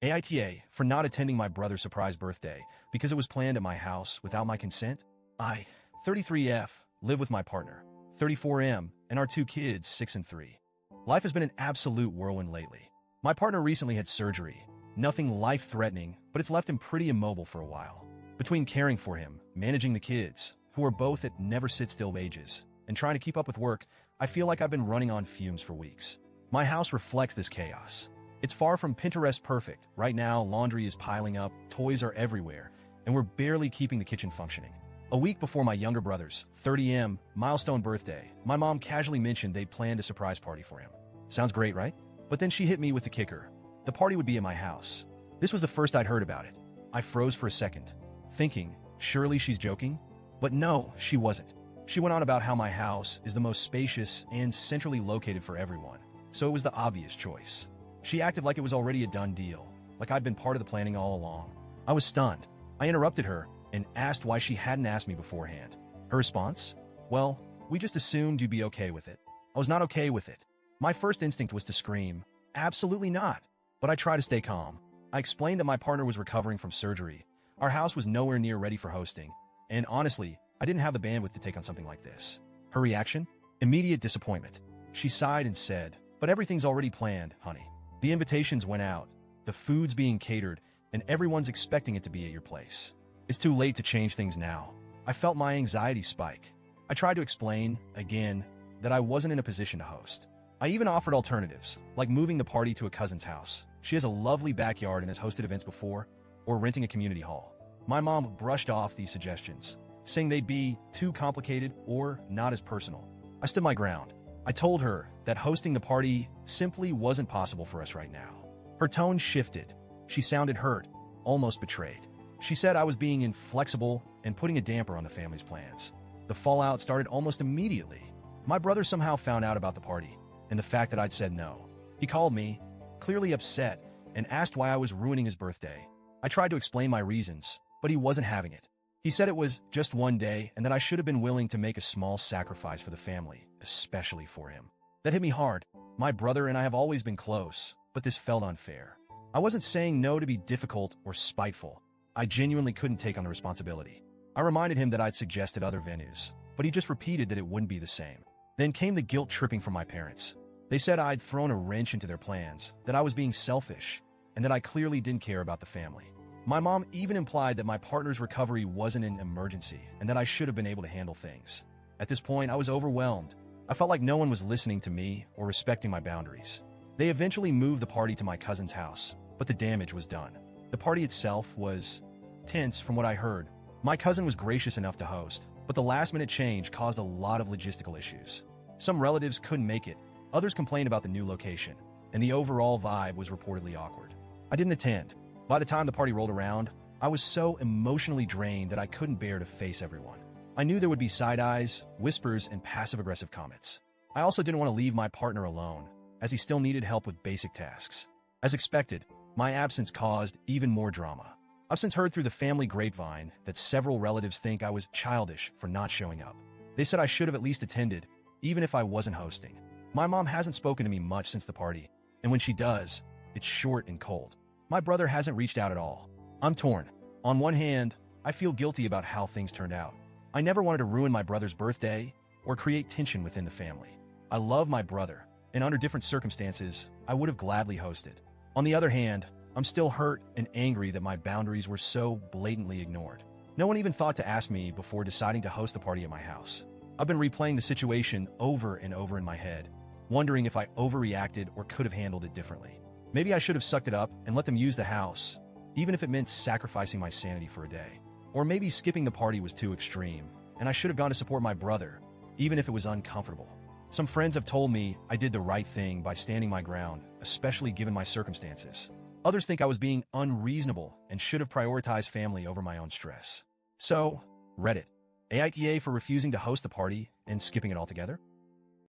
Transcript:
AITA for not attending my brother's surprise birthday because it was planned at my house without my consent. I, 33F, live with my partner, 34M, and our two kids, 6 and 3. Life has been an absolute whirlwind lately. My partner recently had surgery. Nothing life-threatening, but it's left him pretty immobile for a while. Between caring for him, managing the kids, who are both at never-sit-still ages, and trying to keep up with work, I feel like I've been running on fumes for weeks. My house reflects this chaos. It's far from Pinterest perfect. Right now, laundry is piling up, toys are everywhere, and we're barely keeping the kitchen functioning. A week before my younger brother's 30M milestone birthday, my mom casually mentioned they'd planned a surprise party for him. Sounds great, right? But then she hit me with the kicker. The party would be at my house. This was the first I'd heard about it. I froze for a second, thinking, surely she's joking? But no, she wasn't. She went on about how my house is the most spacious and centrally located for everyone, so it was the obvious choice. She acted like it was already a done deal, like I'd been part of the planning all along. I was stunned. I interrupted her and asked why she hadn't asked me beforehand. Her response? Well, we just assumed you'd be okay with it. I was not okay with it. My first instinct was to scream, absolutely not. But I tried to stay calm. I explained that my partner was recovering from surgery. Our house was nowhere near ready for hosting. And honestly, I didn't have the bandwidth to take on something like this. Her reaction? Immediate disappointment. She sighed and said, but everything's already planned, honey. The invitations went out, the food's being catered, and everyone's expecting it to be at your place. It's too late to change things now. I felt my anxiety spike. I tried to explain, again, that I wasn't in a position to host. I even offered alternatives, like moving the party to a cousin's house. She has a lovely backyard and has hosted events before, or renting a community hall. My mom brushed off these suggestions, saying they'd be too complicated or not as personal. I stood my ground. I told her that hosting the party simply wasn't possible for us right now. Her tone shifted. She sounded hurt, almost betrayed. She said I was being inflexible and putting a damper on the family's plans. The fallout started almost immediately. My brother somehow found out about the party and the fact that I'd said no. He called me, clearly upset, and asked why I was ruining his birthday. I tried to explain my reasons, but he wasn't having it. He said it was just one day and that I should have been willing to make a small sacrifice for the family, especially for him. That hit me hard. My brother and I have always been close, but this felt unfair. I wasn't saying no to be difficult or spiteful. I genuinely couldn't take on the responsibility. I reminded him that I'd suggested other venues, but he just repeated that it wouldn't be the same. Then came the guilt tripping from my parents. They said I'd thrown a wrench into their plans, that I was being selfish, and that I clearly didn't care about the family. My mom even implied that my partner's recovery wasn't an emergency and that I should have been able to handle things. At this point, I was overwhelmed. I felt like no one was listening to me or respecting my boundaries. They eventually moved the party to my cousin's house, but the damage was done. The party itself was tense from what I heard. My cousin was gracious enough to host, but the last-minute change caused a lot of logistical issues. Some relatives couldn't make it, others complained about the new location, and the overall vibe was reportedly awkward. I didn't attend. By the time the party rolled around, I was so emotionally drained that I couldn't bear to face everyone. I knew there would be side eyes, whispers, and passive-aggressive comments. I also didn't want to leave my partner alone, as he still needed help with basic tasks. As expected, my absence caused even more drama. I've since heard through the family grapevine that several relatives think I was childish for not showing up. They said I should have at least attended, even if I wasn't hosting. My mom hasn't spoken to me much since the party, and when she does, it's short and cold. My brother hasn't reached out at all. I'm torn. On one hand, I feel guilty about how things turned out. I never wanted to ruin my brother's birthday or create tension within the family. I love my brother, and under different circumstances, I would have gladly hosted. On the other hand, I'm still hurt and angry that my boundaries were so blatantly ignored. No one even thought to ask me before deciding to host the party at my house. I've been replaying the situation over and over in my head, wondering if I overreacted or could have handled it differently. Maybe I should have sucked it up and let them use the house, even if it meant sacrificing my sanity for a day. Or maybe skipping the party was too extreme, and I should have gone to support my brother, even if it was uncomfortable. Some friends have told me I did the right thing by standing my ground, especially given my circumstances. Others think I was being unreasonable and should have prioritized family over my own stress. So, Reddit. AITA for refusing to host the party and skipping it altogether?